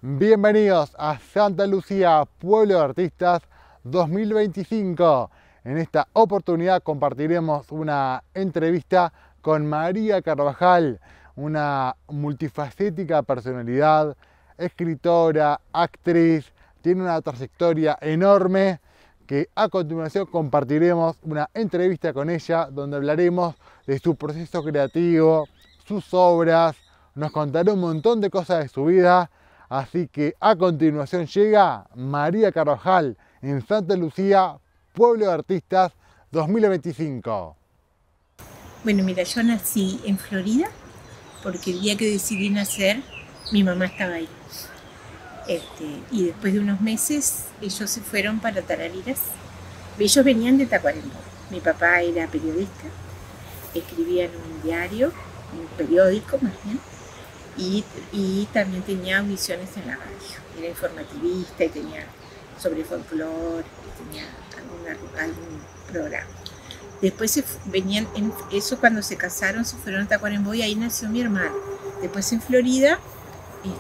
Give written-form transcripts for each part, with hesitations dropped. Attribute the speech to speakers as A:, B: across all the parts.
A: Bienvenidos a Santa Lucía, Pueblo de Artistas 2025. En esta oportunidad compartiremos una entrevista con María Carvajal, una multifacética personalidad, escritora, actriz, tiene una trayectoria enorme que a continuación compartiremos una entrevista con ella donde hablaremos de su proceso creativo, sus obras, nos contará un montón de cosas de su vida. Así que a continuación llega María Carvajal en Santa Lucía, Pueblo de Artistas 2025.
B: Bueno, mira, yo nací en Florida porque el día que decidí nacer, mi mamá estaba ahí. Y después de unos meses, ellos se fueron para Tarariras. Ellos venían de Tacuarembó. Mi papá era periodista, escribía en un diario, un periódico más bien, y también tenía audiciones en la radio. Era informativista y tenía sobre folclore, tenía algún programa. Después venían, eso cuando se casaron, se fueron a Tacuarembó y ahí nació mi hermano. Después en Florida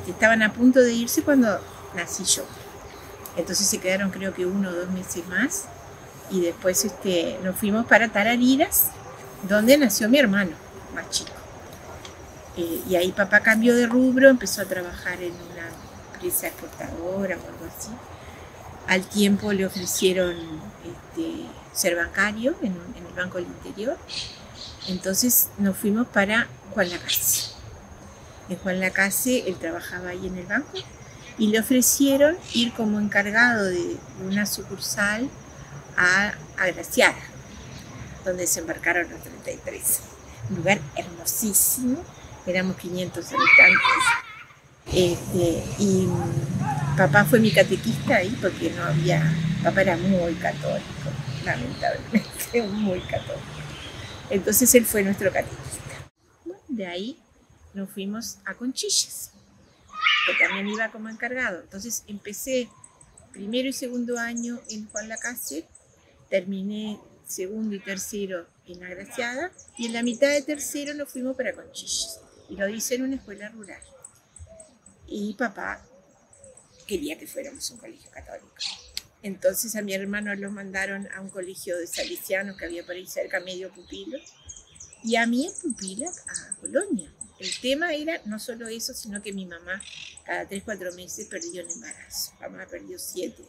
B: estaban a punto de irse cuando nací yo. Entonces se quedaron creo que 1 o 2 meses más y después nos fuimos para Tarariras, donde nació mi hermano más chico. Y ahí papá cambió de rubro, empezó a trabajar en una empresa exportadora o algo así. Al tiempo le ofrecieron ser bancario en el Banco del Interior. Entonces nos fuimos para Juan Lacase. En Juan Lacase él trabajaba ahí en el banco y le ofrecieron ir como encargado de una sucursal a Agraciada, donde se embarcaron los 33. Un lugar hermosísimo, éramos 500 habitantes. Y papá fue mi catequista ahí porque no había, papá era muy católico, lamentablemente, muy católico. Entonces él fue nuestro catequista. Bueno, de ahí nos fuimos a Conchillas, que también iba como encargado. Entonces empecé primero y segundo año en Juan Lacase, terminé segundo y tercero en Agraciada, y en la mitad de tercero nos fuimos para Conchillas. Y lo hice en una escuela rural. Y papá quería que fuéramos a un colegio católico. Entonces a mi hermano lo mandaron a un colegio de salesianos que había por ahí cerca, medio Pupilo, y a mí en Pupila a Colonia. El tema era no solo eso, sino que mi mamá cada 3-4 meses perdió el embarazo. Mamá perdió 7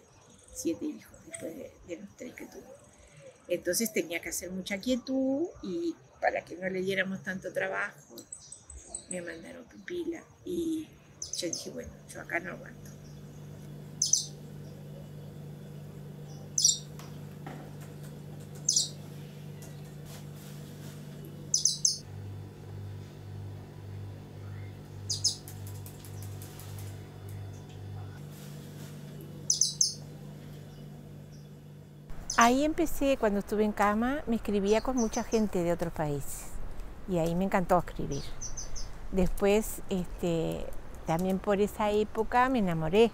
B: hijos después de los 3 que tuvo. Entonces tenía que hacer mucha quietud y para que no le diéramos tanto trabajo, me mandaron a Pupila y yo dije, bueno, yo acá no aguanto. Ahí empecé, cuando estuve en cama, me escribía con mucha gente de otros países y ahí me encantó escribir. Después, también por esa época me enamoré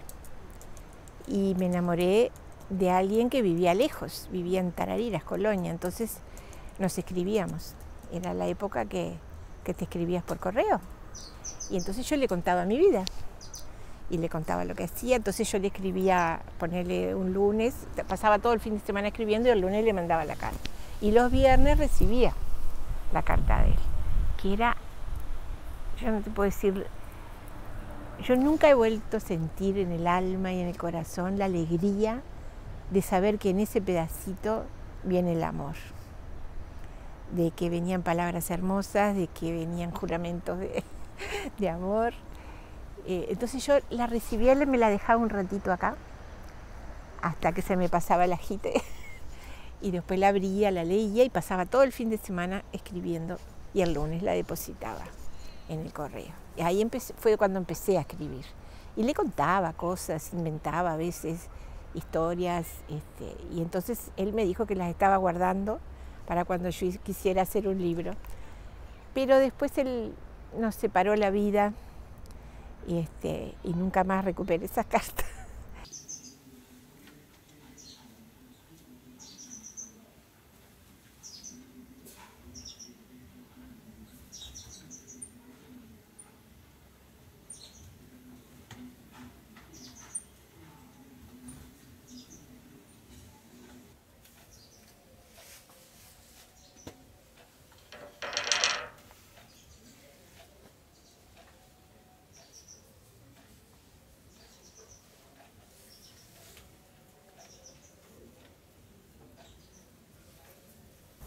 B: y me enamoré de alguien que vivía lejos, vivía en Tarariras, Colonia, entonces nos escribíamos. Era la época que te escribías por correo y entonces yo le contaba mi vida y le contaba lo que hacía, entonces yo le escribía, ponerle un lunes, pasaba todo el fin de semana escribiendo y el lunes le mandaba la carta. Y los viernes recibía la carta de él, que era, yo no te puedo decir, yo nunca he vuelto a sentir en el alma y en el corazón la alegría de saber que en ese pedacito viene el amor, de que venían palabras hermosas, de que venían juramentos de amor. Entonces yo la recibía, él me la dejaba un ratito acá, hasta que se me pasaba el agite, y después la abría, la leía y pasaba todo el fin de semana escribiendo, y el lunes la depositaba en el correo. Y ahí fue cuando empecé a escribir. Y le contaba cosas, inventaba a veces historias, y entonces él me dijo que las estaba guardando para cuando yo quisiera hacer un libro. Pero después él nos separó la vida, y nunca más recuperé esas cartas.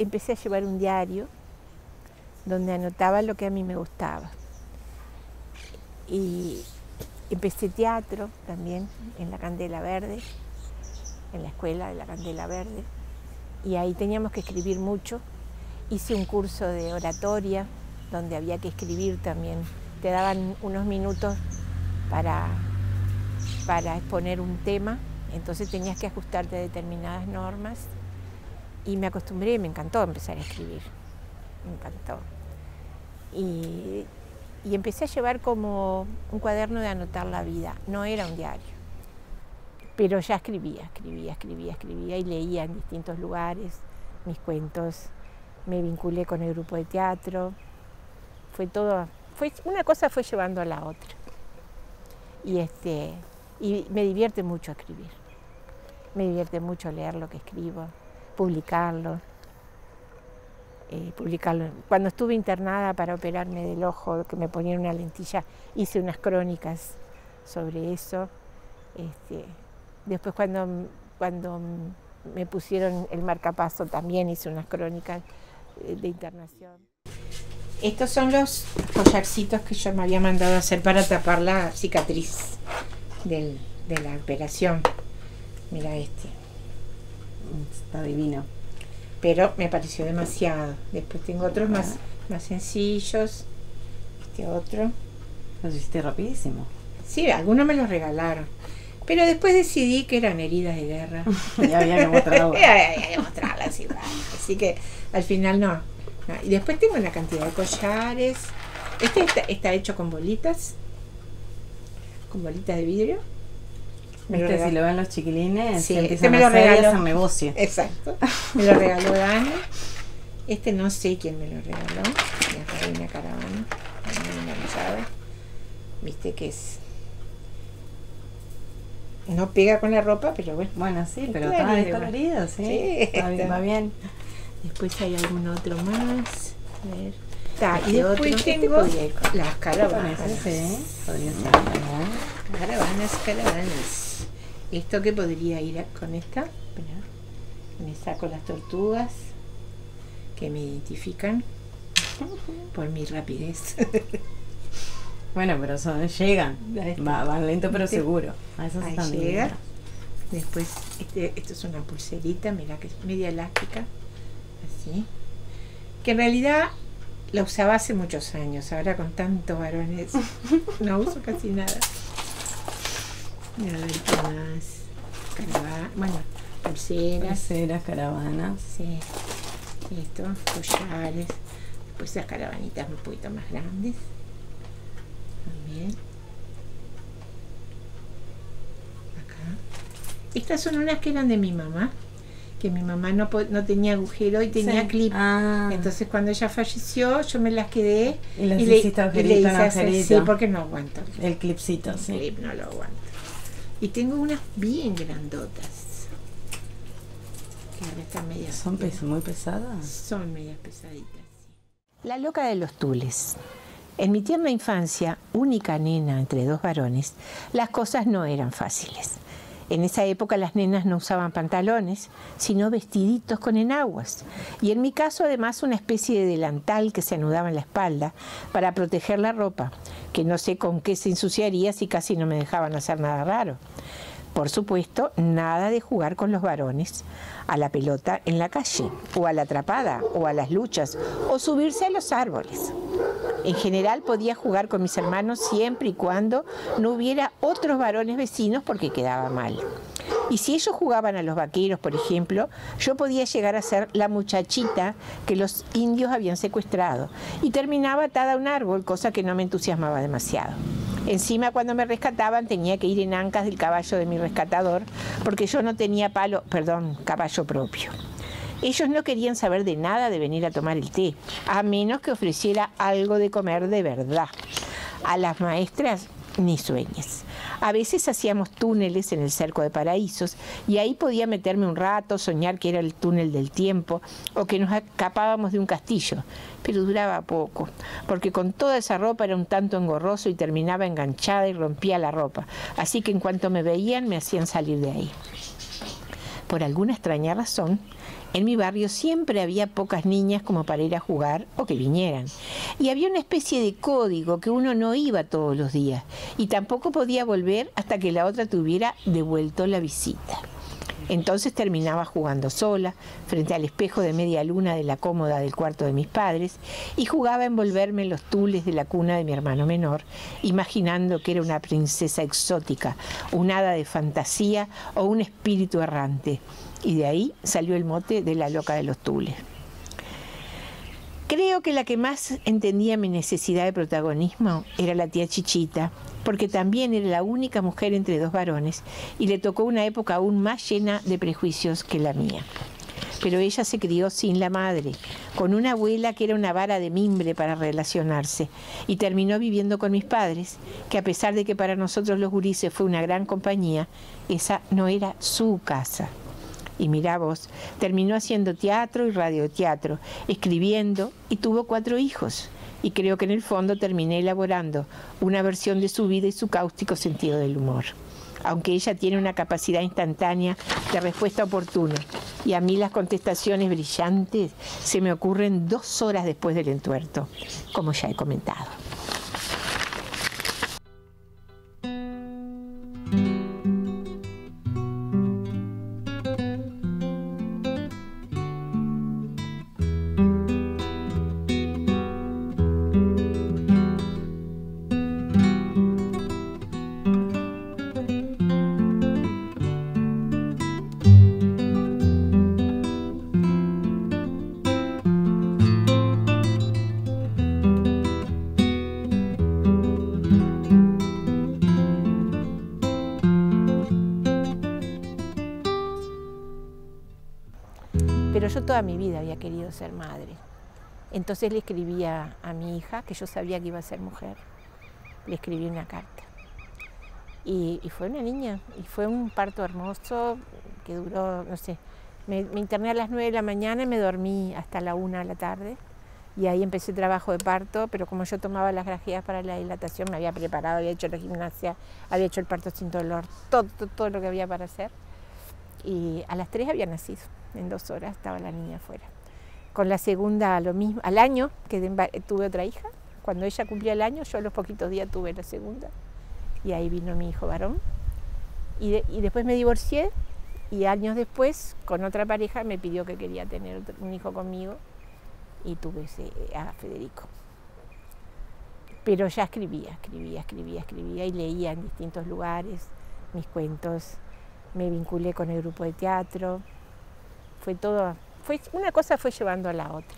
B: empecé a llevar un diario donde anotaba lo que a mí me gustaba. Y empecé teatro también en la Candela Verde, en la escuela de la Candela Verde, y ahí teníamos que escribir mucho. Hice un curso de oratoria donde había que escribir también. Te daban unos minutos para exponer un tema, entonces tenías que ajustarte a determinadas normas y me acostumbré y me encantó empezar a escribir, me encantó. Y empecé a llevar como un cuaderno de anotar la vida, no era un diario, pero ya escribía y leía en distintos lugares mis cuentos, me vinculé con el grupo de teatro, una cosa fue llevando a la otra. Y me divierte mucho escribir, me divierte mucho leer lo que escribo, publicarlo. Cuando estuve internada para operarme del ojo, que me ponían una lentilla, hice unas crónicas sobre eso. Después cuando me pusieron el marcapaso también hice unas crónicas de internación. Estos son los collarcitos que yo me había mandado a hacer para tapar la cicatriz de la operación. Mira este.
C: Está divino.
B: Pero me pareció demasiado. Después tengo otros más sencillos. Este otro.
C: Lo hiciste rapidísimo.
B: Sí, algunos me los regalaron. Pero después decidí que eran heridas de guerra.
C: Ya había que mostrarlas.
B: Había que mostrarlas igual. Así que al final no. Y después tengo una cantidad de collares. Este está hecho con bolitas de vidrio.
C: Si lo ven los chiquilines,
B: sí,
C: empiezan
B: me lo
C: a hacer
B: regaló.
C: y hacen negocio.
B: Exacto. Me lo regaló Dani. Este no sé quién me lo regaló. Y acá hay una caravana. Viste que es. No pega con la ropa, pero bueno.
C: Bueno, sí, pero está descolorido, sí. Va bien.
B: Después hay algún otro más. A ver. Y después tengo las caravanas.
C: Sí, podría ser.
B: Caravanas. ¿Esto qué podría ir con esta? Me saco las tortugas que me identifican por mi rapidez.
C: Bueno, pero llegan. Van lento pero seguro. A eso se están
B: llega. Después, esto es una pulserita, mira que es media elástica. Así. Que en realidad la usaba hace muchos años. Ahora con tantos varones no uso casi nada. A ver qué más. Bueno, pulseras.
C: Caravanas.
B: Sí. Esto, collares. Después las caravanitas un poquito más grandes. También. Acá. Estas son unas que eran de mi mamá. Que mi mamá no tenía agujero y tenía clip. Entonces cuando ella falleció yo me las quedé
C: y le hice agujerito.
B: Sí, porque no aguanto
C: el clipcito.
B: El clip no lo aguanto. Y tengo unas bien grandotas que ahora están medias.
C: ¿Son muy pesadas?
B: Son medias pesaditas. La loca de los tules. En mi tierna infancia, única nena entre dos varones, las cosas no eran fáciles. En esa época las nenas no usaban pantalones, sino vestiditos con enaguas. Y en mi caso además una especie de delantal que se anudaba en la espalda para proteger la ropa, que no sé con qué se ensuciaría si casi no me dejaban hacer nada raro. Por supuesto, nada de jugar con los varones a la pelota en la calle, o a la atrapada, o a las luchas, o subirse a los árboles. En general podía jugar con mis hermanos siempre y cuando no hubiera otros varones vecinos porque quedaba mal. Y si ellos jugaban a los vaqueros, por ejemplo, yo podía llegar a ser la muchachita que los indios habían secuestrado y terminaba atada a un árbol, cosa que no me entusiasmaba demasiado. Encima, cuando me rescataban, tenía que ir en ancas del caballo de mi rescatador, porque yo no tenía caballo propio. Ellos no querían saber de nada de venir a tomar el té, a menos que ofreciera algo de comer de verdad. A las maestras, ni sueñes. A veces hacíamos túneles en el cerco de Paraísos y ahí podía meterme un rato, soñar que era el túnel del tiempo o que nos escapábamos de un castillo, pero duraba poco, porque con toda esa ropa era un tanto engorroso y terminaba enganchada y rompía la ropa, así que en cuanto me veían me hacían salir de ahí. Por alguna extraña razón, en mi barrio siempre había pocas niñas como para ir a jugar o que vinieran. Y había una especie de código que uno no iba todos los días y tampoco podía volver hasta que la otra te hubiera devuelto la visita. Entonces terminaba jugando sola, frente al espejo de media luna de la cómoda del cuarto de mis padres, y jugaba a envolverme en los tules de la cuna de mi hermano menor, imaginando que era una princesa exótica, un hada de fantasía o un espíritu errante. Y de ahí salió el mote de la loca de los tules. Creo que la que más entendía mi necesidad de protagonismo era la tía Chichita, porque también era la única mujer entre dos varones y le tocó una época aún más llena de prejuicios que la mía. Pero ella se crió sin la madre, con una abuela que era una vara de mimbre para relacionarse, y terminó viviendo con mis padres, que a pesar de que para nosotros los gurises fue una gran compañía, esa no era su casa. Y mirá vos, terminó haciendo teatro y radioteatro, escribiendo, y tuvo 4 hijos. Y creo que en el fondo terminé elaborando una versión de su vida y su cáustico sentido del humor. Aunque ella tiene una capacidad instantánea de respuesta oportuna, y a mí las contestaciones brillantes se me ocurren 2 horas después del entuerto, como ya he comentado. Pero yo toda mi vida había querido ser madre. Entonces le escribía a mi hija, que yo sabía que iba a ser mujer, le escribí una carta. Y fue una niña, y fue un parto hermoso que duró, no sé, me interné a las 9 de la mañana y me dormí hasta la 1 de la tarde. Y ahí empecé el trabajo de parto, pero como yo tomaba las grajeas para la dilatación, me había preparado, había hecho la gimnasia, había hecho el parto sin dolor, todo lo que había para hacer. Y a las 3 había nacido, en 2 horas estaba la niña afuera. Con la segunda lo mismo, al año que tuve otra hija, cuando ella cumplía el año, yo a los poquitos días tuve la segunda. Y ahí vino mi hijo varón. Y después me divorcié, y años después, con otra pareja, me pidió que quería tener un hijo conmigo, y tuve a Federico. Pero ya escribía, y leía en distintos lugares mis cuentos. Me vinculé con el grupo de teatro. Una cosa fue llevando a la otra.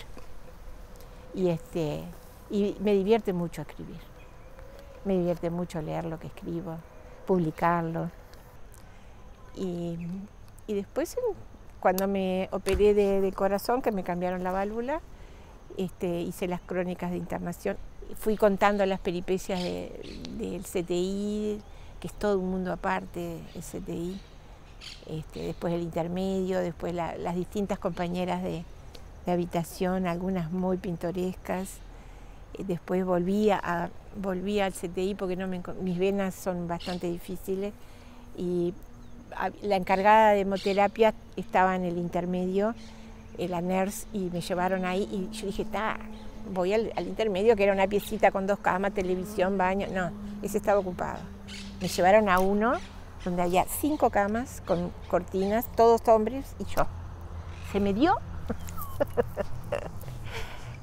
B: Y me divierte mucho escribir. Me divierte mucho leer lo que escribo, publicarlo. Y después, cuando me operé de corazón, que me cambiaron la válvula, hice las crónicas de internación. Fui contando las peripecias del CTI, que es todo un mundo aparte, el CTI. Después el intermedio, después las distintas compañeras de habitación, algunas muy pintorescas. Después volví al CTI porque mis venas son bastante difíciles, y la encargada de hemoterapia estaba en el intermedio, la nurse, y me llevaron ahí, y yo dije, voy al intermedio, que era una piecita con 2 camas, televisión, baño. No, ese estaba ocupado. Me llevaron a uno donde había 5 camas con cortinas, todos hombres, y yo. Se me dio.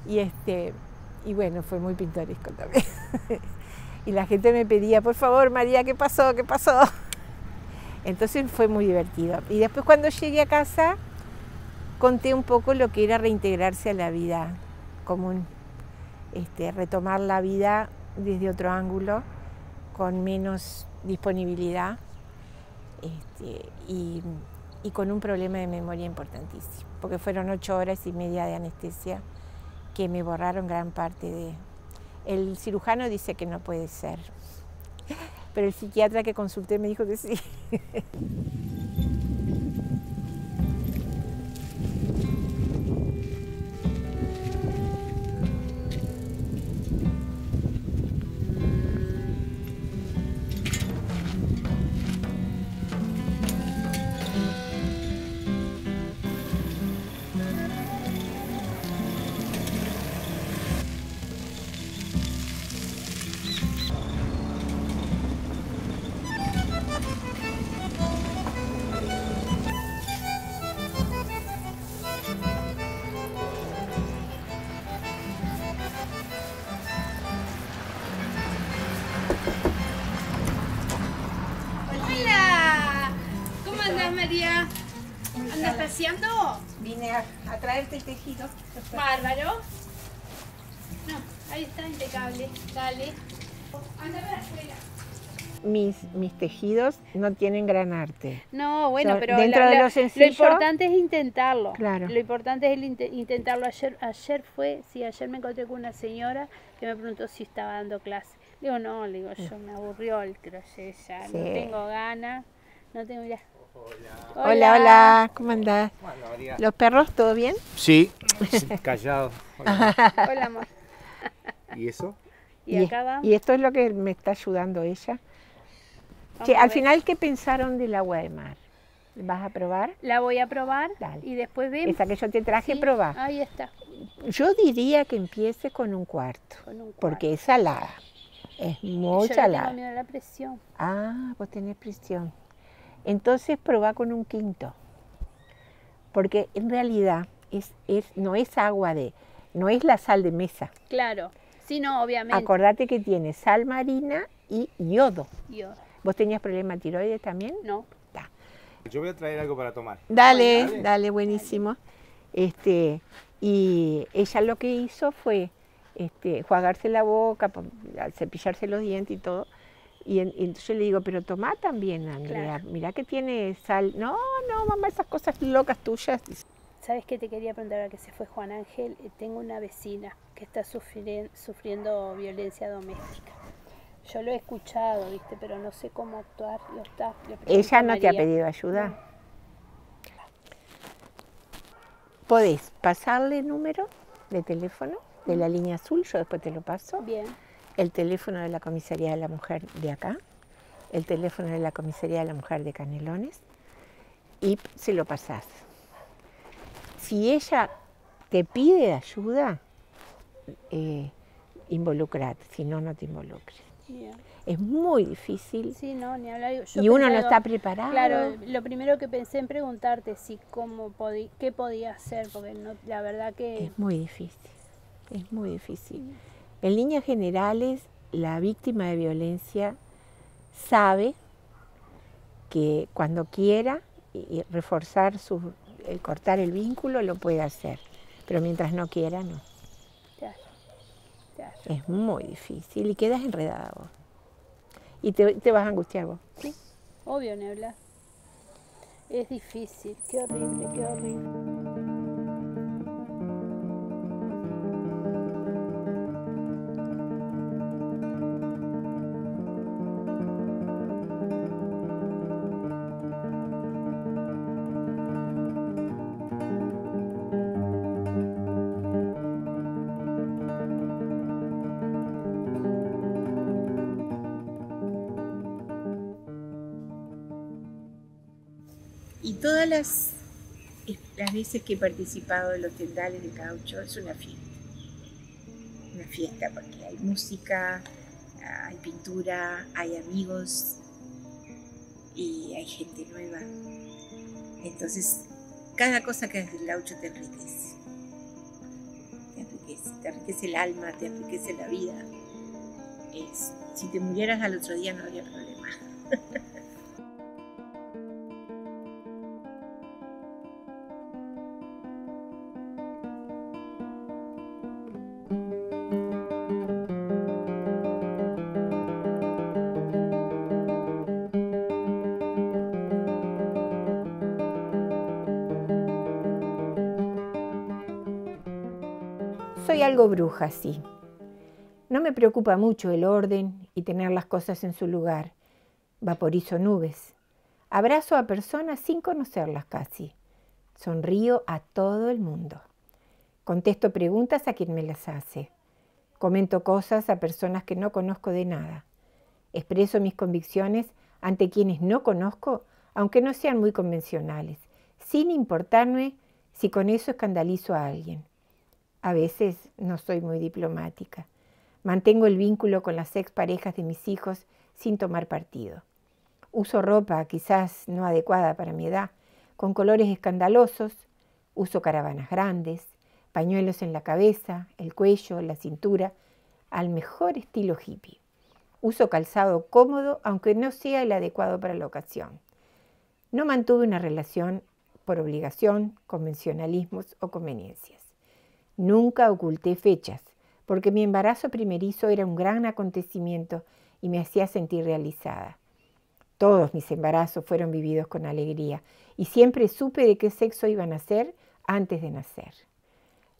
B: Y bueno, fue muy pintoresco también. Y la gente me pedía, por favor, María, ¿qué pasó? ¿Qué pasó? Entonces fue muy divertido. Y después, cuando llegué a casa, conté un poco lo que era reintegrarse a la vida común, retomar la vida desde otro ángulo, con menos disponibilidad, y con un problema de memoria importantísimo, porque fueron 8 horas y media de anestesia que me borraron gran parte de... El cirujano dice que no puede ser, pero el psiquiatra que consulté me dijo que sí.
D: María. ¿Andas paseando?
B: Vine a traerte el tejido.
D: Bárbaro. No, ahí está, impecable. Dale. Anda para afuera.
B: Mis tejidos no tienen gran arte.
D: No, bueno, pero
B: dentro de lo sencillo,
D: lo importante es intentarlo.
B: Claro.
D: Lo importante es intentarlo. Ayer me encontré con una señora que me preguntó si estaba dando clase. Digo, no, le digo, yo me aburrió el crochet ya,
B: Sí.
D: no tengo ganas, no tengo ya.
B: Hola, hola, ¿cómo andás?
E: Bueno, María.
B: ¿Los perros todo bien?
E: Sí, callado. Hola.
D: Hola, amor.
E: ¿Y eso?
D: Y acá va.
B: Y esto es lo que me está ayudando ella.
D: Vamos
B: Che,
D: a
B: al
D: ver.
B: final, ¿qué pensaron del agua de mar? ¿Vas a probar?
D: La voy a probar.
B: Dale.
D: Y después vemos.
B: Esa que yo te traje,
D: Sí,
B: probá.
D: ahí está.
B: Yo diría que empiece con un cuarto,
D: Con un cuarto.
B: porque es salada. Es muy
D: Yo le
B: salada.
D: tengo miedo a la presión.
B: Ah, vos tenés presión. Entonces probá con un quinto. Porque en realidad no es agua no es la sal de mesa.
D: Claro. Sí, no, obviamente.
B: Acordate que tiene sal marina y yodo.
D: Yo,
B: ¿Vos tenías problema de tiroides también?
D: no.
B: Ta.
E: Yo voy a traer algo para tomar.
B: Dale, dale, buenísimo. Y ella lo que hizo fue enjuagarse la boca, cepillarse los dientes y todo. Y entonces yo le digo, pero tomá también, Andrea.
D: Claro.
B: Mirá que tiene sal. No, mamá, esas cosas locas tuyas.
D: ¿Sabes qué te quería preguntar ahora que se fue Juan Ángel? Tengo una vecina que está sufriendo violencia doméstica. Yo lo he escuchado, ¿viste? Pero no sé cómo actuar. Le pregunto
B: ¿Ella
D: a
B: no te ha
D: María.
B: pedido ayuda? Podés pasarle el número de teléfono de la línea azul, yo después te lo paso.
D: Bien.
B: El teléfono de la comisaría de la mujer de acá, el teléfono de la comisaría de la mujer de Canelones, y se lo pasás. Si ella te pide ayuda, involucrate, si no, no te involucres.
D: Bien.
B: Es muy difícil
D: Sí, no, ni hablar. Yo
B: y uno no
D: pensaba-
B: está preparado.
D: Claro, lo primero que pensé en preguntarte si qué podía hacer, porque no, la verdad que
B: Es muy difícil, es muy difícil. En líneas generales, la víctima de violencia sabe que cuando quiera y reforzar cortar el vínculo lo puede hacer, pero mientras no quiera, no.
D: claro, claro.
B: Es muy difícil y quedas enredada vos. Y te vas a angustiar vos.
D: Sí, obvio, ni hablar. Es difícil, qué horrible, qué horrible.
B: Y todas las veces que he participado en los tendales de caucho es una fiesta. Una fiesta porque hay música, hay pintura, hay amigos y hay gente nueva. Entonces, cada cosa que haces del gaucho te enriquece. Te enriquece el alma, te enriquece la vida. Si te murieras al otro día no habría problema. Soy algo bruja, sí. No me preocupa mucho el orden y tener las cosas en su lugar. Vaporizo nubes. Abrazo a personas sin conocerlas casi. Sonrío a todo el mundo. Contesto preguntas a quien me las hace. Comento cosas a personas que no conozco de nada. Expreso mis convicciones ante quienes no conozco, aunque no sean muy convencionales, sin importarme si con eso escandalizo a alguien. A veces no soy muy diplomática. Mantengo el vínculo con las exparejas de mis hijos sin tomar partido. Uso ropa quizás no adecuada para mi edad, con colores escandalosos. Uso caravanas grandes, pañuelos en la cabeza, el cuello, la cintura, al mejor estilo hippie. Uso calzado cómodo, aunque no sea el adecuado para la ocasión.
F: No mantuve una relación por obligación, convencionalismos o conveniencias. Nunca oculté fechas, porque mi embarazo primerizo era un gran acontecimiento y me hacía sentir realizada. Todos mis embarazos fueron vividos con alegría y siempre supe de qué sexo iban a ser antes de nacer.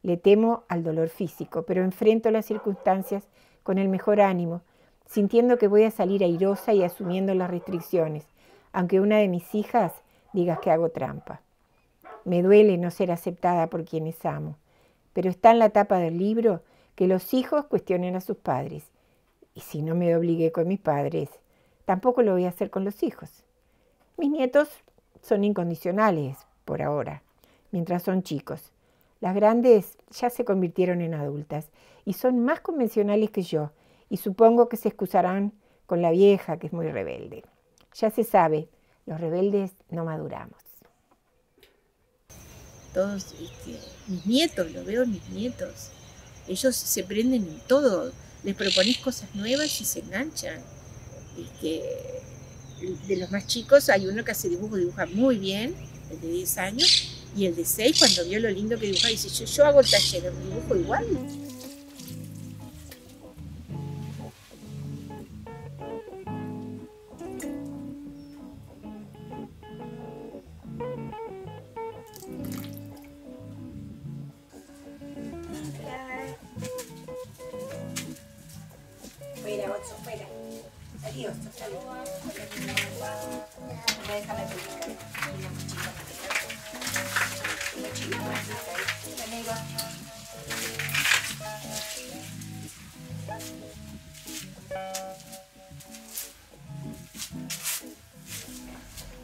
F: Le temo al dolor físico, pero enfrento las circunstancias con el mejor ánimo, sintiendo que voy a salir airosa y asumiendo las restricciones, aunque una de mis hijas diga que hago trampa. Me duele no ser aceptada por quienes amo, pero está en la tapa del libro que los hijos cuestionen a sus padres. Y si no me obligué con mis padres, tampoco lo voy a hacer con los hijos. Mis nietos son incondicionales por ahora, mientras son chicos. Las grandes ya se convirtieron en adultas y son más convencionales que yo, y supongo que se excusarán con la vieja, que es muy rebelde. Ya se sabe, los rebeldes no maduramos.
B: Todos mis nietos, lo veo en mis nietos. Ellos se prenden en todo. Les propones cosas nuevas y se enganchan. De los más chicos hay uno que hace dibuja muy bien, el de 10 años, y el de 6, cuando vio lo lindo que dibujaba, dice, yo hago el taller, dibujo igual. Fuera, Watson, fuera. Adiós, saludos. Déjame publicar. Una mochila más. Mochila más. Amigo.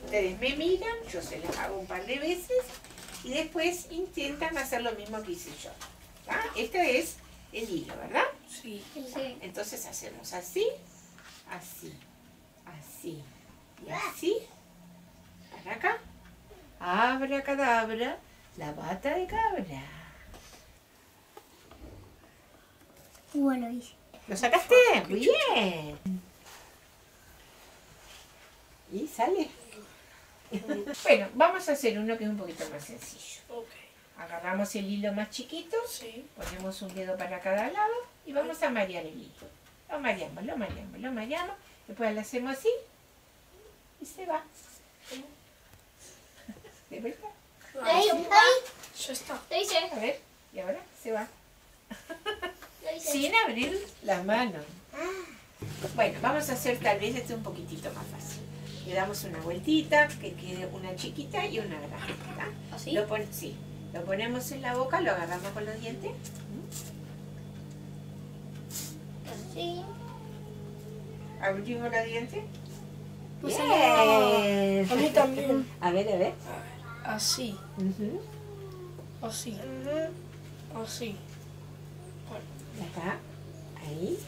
B: Ustedes me miran, yo se las hago un par de veces y después intentan hacer lo mismo que hice yo. ¿Ah? Este es el hilo, ¿verdad?
D: Sí.
B: Entonces hacemos así, así, así y así. Para acá. Abracadabra, la bata de cabra.
G: Bueno, hice.
B: ¿Lo sacaste? Muy bien. Y sale. Bueno, vamos a hacer uno que es un poquito más sencillo. Agarramos el hilo más chiquito, ponemos un dedo para cada lado y vamos a marear el hilo. Lo mareamos, lo mareamos, lo mareamos. Después lo hacemos así y se va. ¿De vuelta?
G: Ahí.
D: Ya está.
G: Lo hice.
B: A ver, y ahora se va.
G: Lo hice.
B: Sin abrir las manos. Bueno, vamos a hacer tal vez un poquitito más fácil. Le damos una vueltita, que quede una chiquita y una grande.
G: ¿Así?
B: Sí. Lo ponemos en la boca, lo agarramos con los dientes.
G: Así.
B: Abrimos los dientes.
G: Pues
B: Bien.
D: A mí también.
B: A ver.
D: Así.
B: Ujú.
D: Así. Así.
B: Ya está. Ahí.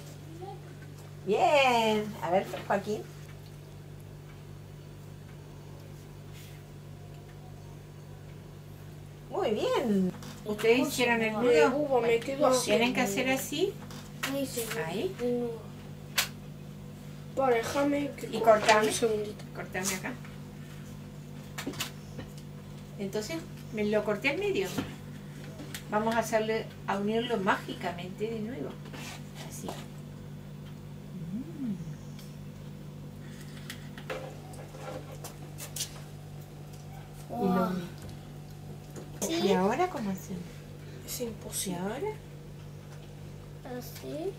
B: Bien. A ver, Joaquín. Muy bien. Ustedes hicieron el nudo.
D: Me quedo así.
B: Tienen que hacer así.
G: Ahí se ve.
B: Ahí.
D: Para, déjame que
B: Y cortame.
D: un segundito.
B: Cortame acá. Entonces, me lo corté al medio. Vamos a unirlo mágicamente de nuevo. Así. Y lo uní.
G: Sí.
B: ¿Y ahora cómo hacemos?
D: Es
B: ¿Y
D: imposible.
B: ahora?
G: Así.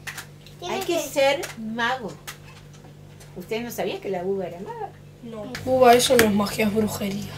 B: Hay que ser mago. ¿Ustedes no sabían que la uva era maga?
D: No. Buba, eso no es magia, es brujería.